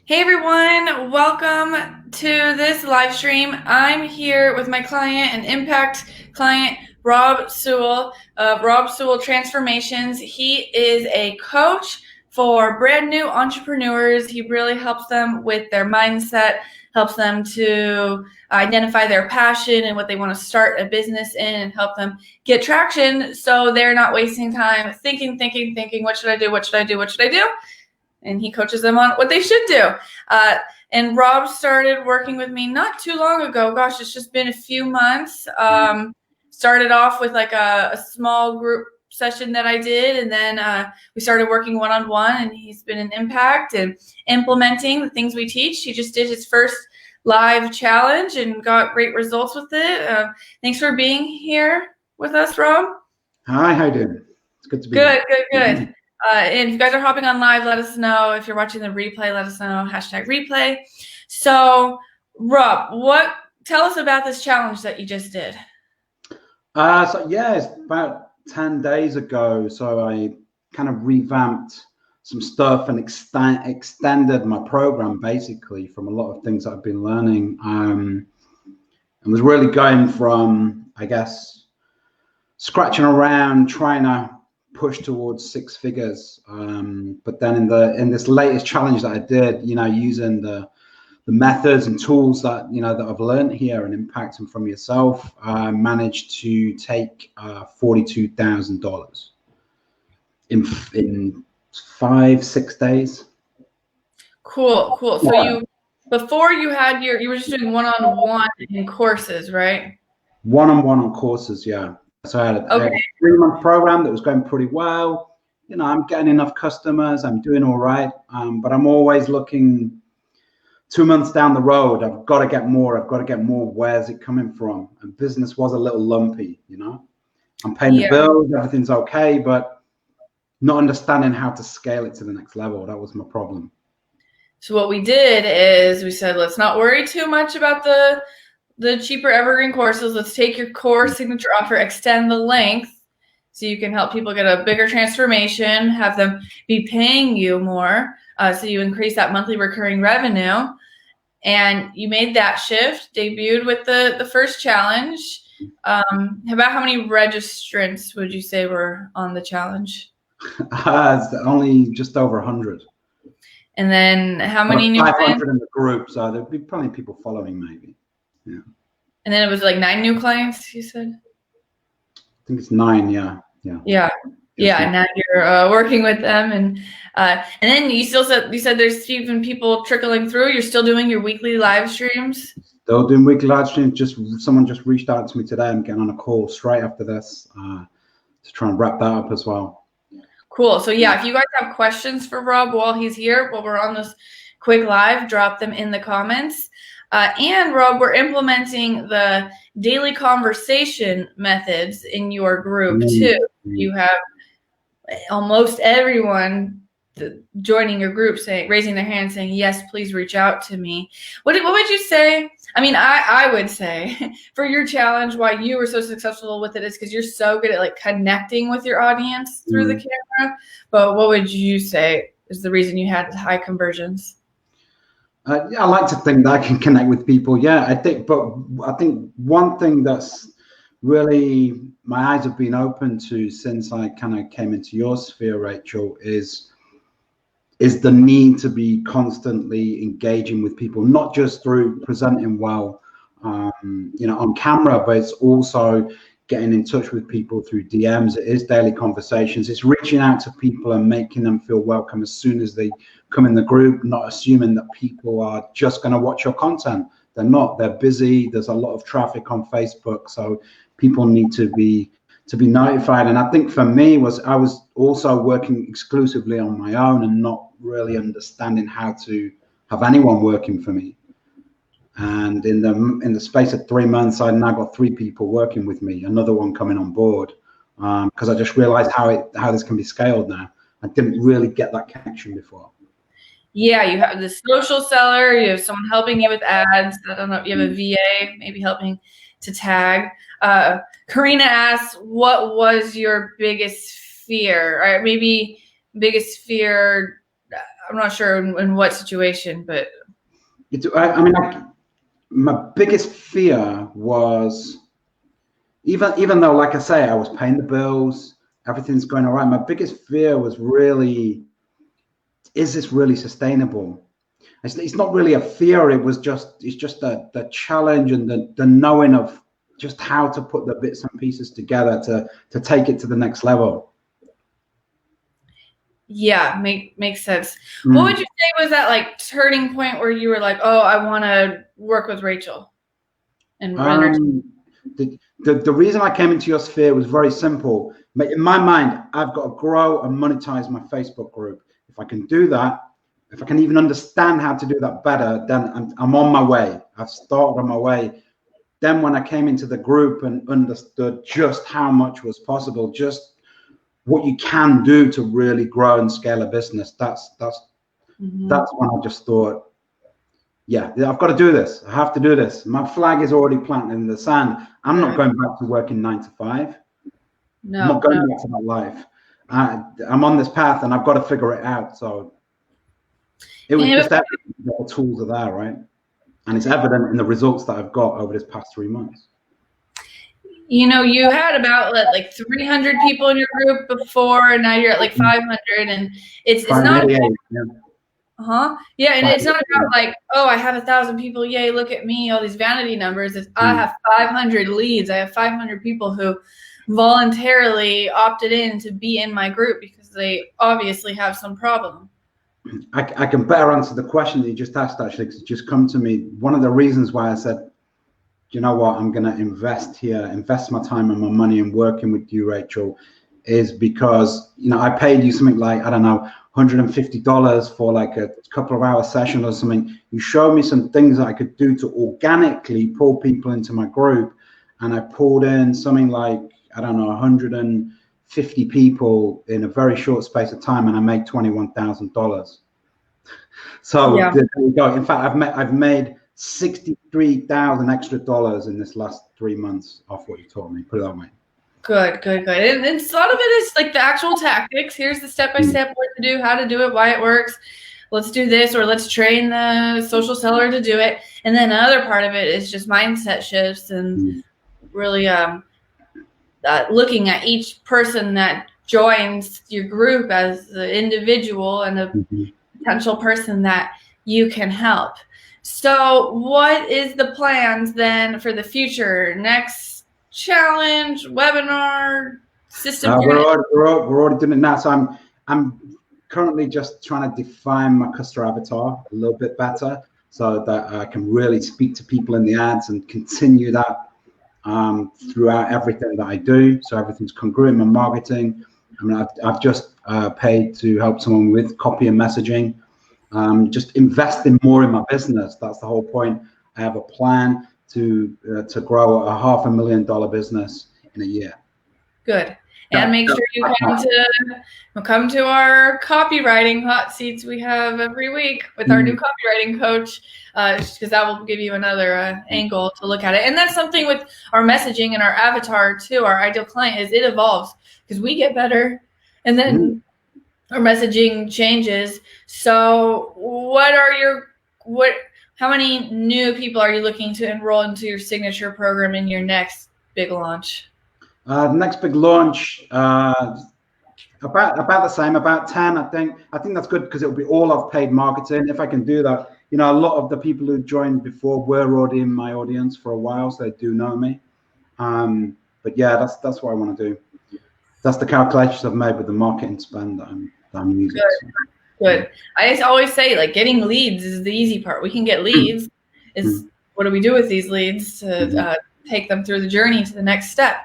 Hey everyone, welcome to this live stream. I'm here with my client and impact client, Rob Sewell of Rob Sewell Transformations. He is a coach for brand new entrepreneurs. He really helps them with their mindset, helps them to identify their passion and what they want to start a business in and help them get traction so they're not wasting time thinking, what should I do, what should I do, what should I do? And he coaches them on what they should do. And Rob started working with me not too long ago. Gosh, it's just been a few months. Started off with like a small group session that I did, and then we started working one-on-one, and he's been an impact and implementing the things we teach. He just did his first live challenge and got great results with it. Thanks for being here with us, Rob. Hi, how you doing? It's good to be here. Good. And if you guys are hopping on live, let us know. If you're watching the replay, let us know. #replay. So, Rob, tell us about this challenge that you just did. It's about 10 days ago. So I kind of revamped some stuff and extended my program basically from a lot of things that I've been learning. And was really going from, I guess, scratching around, trying to push towards six figures, but then in this latest challenge that I did, using the methods and tools that that I've learned here and impacting from yourself, I managed to take $42,000 in 5-6 days. Cool. So before you were just doing one-on-one in courses, right? One-on-one on courses, yeah. So I had a 3-month program that was going pretty well. I'm getting enough customers. I'm doing all right. But I'm always looking 2 months down the road. I've got to get more. Where's it coming from? And business was a little lumpy, I'm paying the bills. Everything's okay, but not understanding how to scale it to the next level. That was my problem. So what we did is we said, let's not worry too much about the cheaper evergreen courses. Let's take your core signature offer, extend the length so you can help people get a bigger transformation, have them be paying you more, so you increase that monthly recurring revenue. And you made that shift, debuted with the first challenge. About how many registrants would you say were on the challenge? Only just over 100. And then how many new 500 clients? in the group, so there'd be plenty of people following maybe. Yeah. And then it was like 9 new clients, you said? I think it's 9, yeah. And now you're working with them, and then you said there's even people trickling through. You're still doing your weekly live streams. Still doing weekly live streams. Someone just reached out to me today. I'm getting on a call straight after this to try and wrap that up as well. Cool. So if you guys have questions for Rob while he's here, while we're on this quick live, drop them in the comments. And Rob, we're implementing the daily conversation methods in your group too. You have almost everyone joining your group raising their hand saying, yes, please reach out to me. What would you say? I mean, I would say for your challenge, why you were so successful with it is because you're so good at like connecting with your audience through the camera. But what would you say is the reason you had high conversions? I like to think that I can connect with people. Yeah, I think one thing that's really my eyes have been open to since I kind of came into your sphere, Rachel, is the need to be constantly engaging with people, not just through presenting well, on camera, but it's also getting in touch with people through DMs. It is daily conversations. It's reaching out to people and making them feel welcome as soon as they come in the group, not assuming that people are just going to watch your content. They're not. They're busy. There's a lot of traffic on Facebook, so people need to be notified. And I think for me I was also working exclusively on my own and not really understanding how to have anyone working for me. And in the space of 3 months, I now got 3 people working with me, another one coming on board, because I just realized how this can be scaled now. I didn't really get that connection before. Yeah, you have the social seller, you have someone helping you with ads. I don't know, you have a VA maybe helping to tag. Karina asks, what was your biggest fear? Or maybe biggest fear I'm not sure in what situation, but I mean, my biggest fear was even though, like I say, I was paying the bills, everything's going all right. My biggest fear was really, is this really sustainable? It's not really a fear. It's just the challenge and the knowing of just how to put the bits and pieces together to take it to the next level. Yeah, makes sense. What would you say was that like turning point where you were like, oh, I want to work with Rachel? And the reason I came into your sphere was very simple. In my mind, I've got to grow and monetize my Facebook group. If I can do that, if I can even understand how to do that better, then I'm on my way. I've started on my way. Then when I came into the group and understood just how much was possible, just what you can do to really grow and scale a business, that's when I just thought, yeah, I've got to do this. I have to do this. My flag is already planted in the sand. I'm not going back to working 9 to 5. No, I'm not going back to that life. I'm on this path and I've got to figure it out. So it was just that the tools are there, right? And it's evident in the results that I've got over this past 3 months. You know, you had about like 300 people in your group before, and now you're at like 500, and it's not. Yeah, and it's not about like, oh, I have 1,000 people, yay, look at me, all these vanity numbers. It's I have 500 leads. I have 500 people who voluntarily opted in to be in my group because they obviously have some problem. I can better answer the question that you just asked, actually, because it just come to me. One of the reasons why I said, you know what, I'm going to invest my time and my money in working with you, Rachel, is because, you know, I paid you something like, I don't know, $150 for like a couple of hour session or something. You showed me some things that I could do to organically pull people into my group. And I pulled in something like, I don't know, 150 people in a very short space of time, and I made $21,000. So yeah. There we go. In fact, I've made $63,000 extra in this last 3 months off what you taught me. Put it that way. Good. And a lot of it is like the actual tactics. Here's the step-by-step what to do, how to do it, why it works. Let's do this, or let's train the social seller to do it. And then another part of it is just mindset shifts and really looking at each person that joins your group as an individual and a potential person that you can help. So what is the plans then for the future? Next challenge, webinar, system? We're already doing it now. So I'm currently just trying to define my customer avatar a little bit better so that I can really speak to people in the ads and continue that throughout everything that I do. So everything's congruent in my marketing. I mean, I've just paid to help someone with copy and messaging. Just investing more in my business. That's the whole point. I have a plan to grow a $500,000 business in a year. Good. And make sure you come to our copywriting hot seats we have every week with our new copywriting coach, because that will give you another angle to look at it. And that's something with our messaging and our avatar too. Our ideal client is it evolves because we get better, and then our messaging changes. So how many new people are you looking to enroll into your signature program in your next big launch? The next big launch, about the same, about 10, I think. I think that's good because it'll be all of paid marketing. If I can do that, you know, a lot of the people who joined before were already in my audience for a while, so they do know me. But yeah, that's what I want to do. That's the calculations I've made with the marketing spend that I'm using. Good. I always say, like, getting leads is the easy part. We can get leads. What do we do with these leads to take them through the journey to the next step?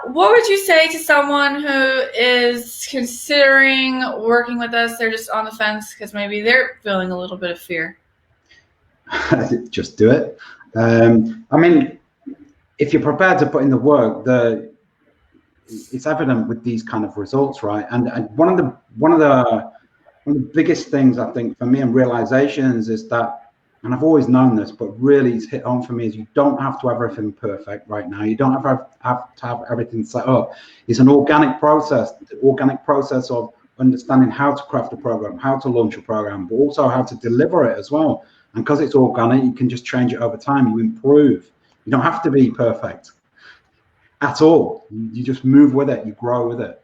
What would you say to someone who is considering working with us? They're just on the fence because maybe they're feeling a little bit of fear. Just do it. I mean, if you're prepared to put in the work, it's evident with these kind of results, right? And one of the biggest things I think for me and realizations is that, and I've always known this, but really it's hit home for me, is you don't have to have everything perfect right now. You don't have to have everything set up. It's an organic process of understanding how to craft a program, how to launch a program, but also how to deliver it as well. And because it's organic, you can just change it over time. You improve. You don't have to be perfect at all. You just move with it. You grow with it.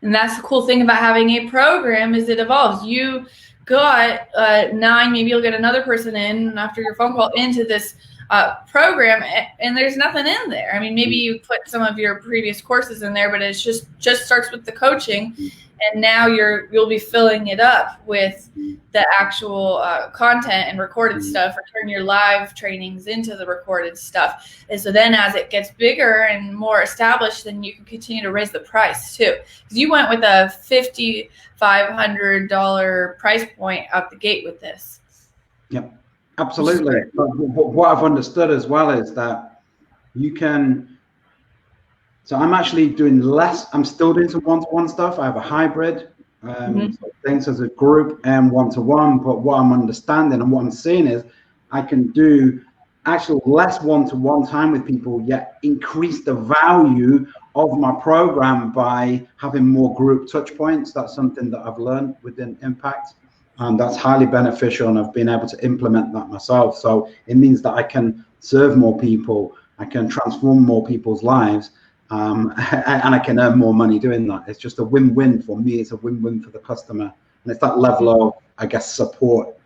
And that's the cool thing about having a program is it evolves. You got 9, maybe you'll get another person in after your phone call into this program, and there's nothing in there. I mean, maybe you put some of your previous courses in there, but it's just starts with the coaching, and now you'll be filling it up with the actual content and recorded stuff, or turn your live trainings into the recorded stuff. And so then as it gets bigger and more established, then you can continue to raise the price too. Because you went with a $5,500 price point out the gate with this. Yep. Absolutely. But what I've understood as well is that you can, so I'm actually doing less, I'm still doing some one-to-one stuff. I have a hybrid, so things as a group and one-to-one, but what I'm understanding and what I'm seeing is I can do actual less one-to-one time with people, yet increase the value of my program by having more group touch points. That's something that I've learned within Impact. And that's highly beneficial, and I've been able to implement that myself. So it means that I can serve more people, I can transform more people's lives, and I can earn more money doing that. It's just a win-win for me. It's a win-win for the customer. And it's that level of, I guess, support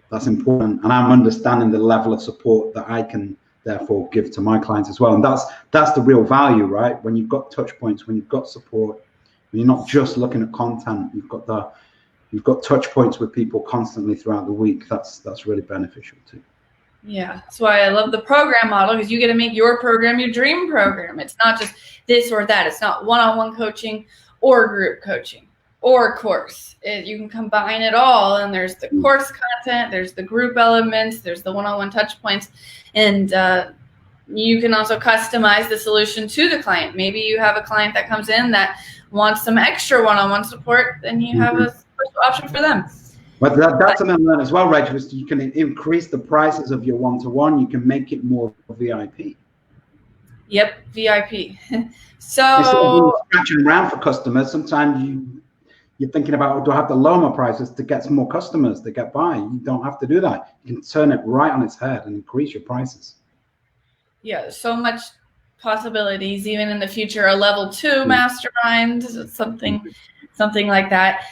that's important. And I'm understanding the level of support that I can therefore give to my clients as well. And that's the real value, right? When you've got touch points, when you've got support, when you're not just looking at content, you've got touch points with people constantly throughout the week. That's really beneficial too. Yeah, that's why I love the program model, because you get to make your program your dream program. It's not just this or that. It's not one-on-one coaching or group coaching or course. You can combine it all, and there's the course content, there's the group elements, there's the one-on-one touch points, and you can also customize the solution to the client. Maybe you have a client that comes in that wants some extra one-on-one support, then you have a special option for them. But that's something I learned as well, Reg, was you can increase the prices of your one-to-one. You can make it more VIP. Yep, VIP. So instead of scratching around for customers, sometimes you're thinking about, oh, do I have to lower my prices to get some more customers to get by? You don't have to do that. You can turn it right on its head and increase your prices. Yeah, so much possibilities, even in the future. A level 2 mastermind, something like that.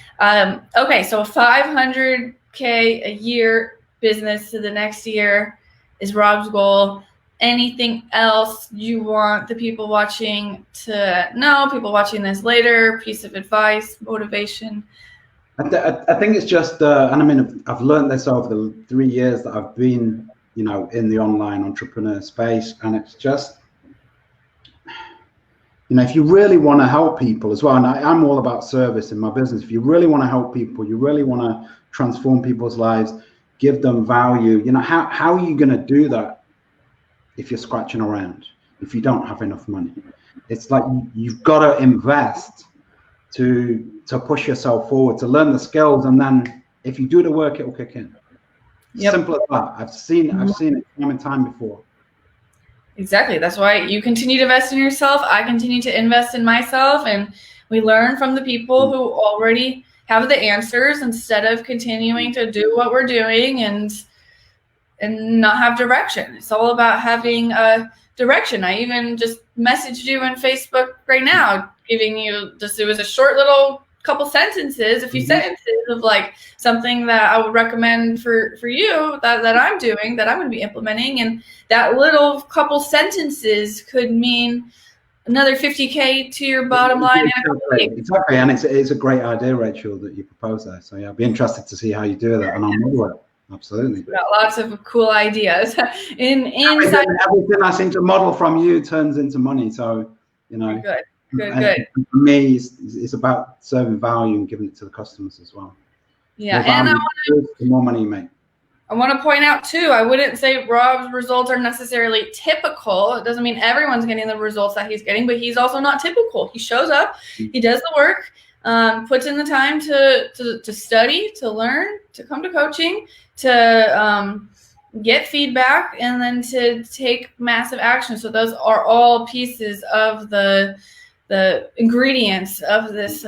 Okay, so $500K a year business to the next year is Rob's goal. Anything else you want the people watching to know, people watching this later, piece of advice, motivation? I think it's just, and I mean, I've learned this over the 3 years that I've been, in the online entrepreneur space, and it's just, if you really want to help people as well, and I'm all about service in my business. If you really want to help people, you really want to transform people's lives, give them value, how are you going to do that if you're scratching around, if you don't have enough money? It's like you've got to invest to push yourself forward, to learn the skills, and then if you do the work, it will kick in. Yep. Simple as that. I've seen it time and time before. Exactly. That's why you continue to invest in yourself. I continue to invest in myself, and we learn from the people who already have the answers instead of continuing to do what we're doing and not have direction. It's all about having a direction. I even just messaged you on Facebook right now, giving you it was a short little couple sentences, a few sentences of like something that I would recommend for you that I'm doing, that I'm going to be implementing. And that little couple sentences could mean another $50K to your bottom line. Exactly. And it's a great idea, Rachel, that you propose there. So yeah, I'll be interested to see how you do that, and I'll model it. Absolutely. We've got lots of cool ideas. Everything I seem to model from you turns into money. So, Good. For me, it's about serving value and giving it to the customers as well. Yeah, the more money you make. I want to point out too, I wouldn't say Rob's results are necessarily typical. It doesn't mean everyone's getting the results that he's getting, but he's also not typical. He shows up, he does the work, puts in the time to study, to learn, to come to coaching, to get feedback, and then to take massive action. So those are all pieces of the ingredients of this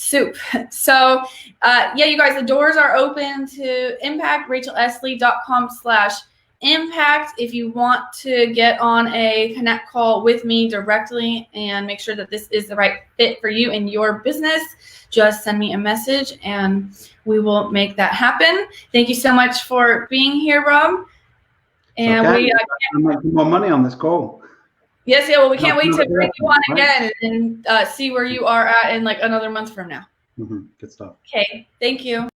soup. So yeah, you guys, the doors are open to Impact, rachelesley.com/impact. If you want to get on a connect call with me directly and make sure that this is the right fit for you and your business, just send me a message and we will make that happen. Thank you so much for being here, Rob. And okay. I'm making more money on this call. Yes, yeah. Well, we can't wait to bring you on again and see where you are at in like another month from now. Good stuff. Okay. Thank you.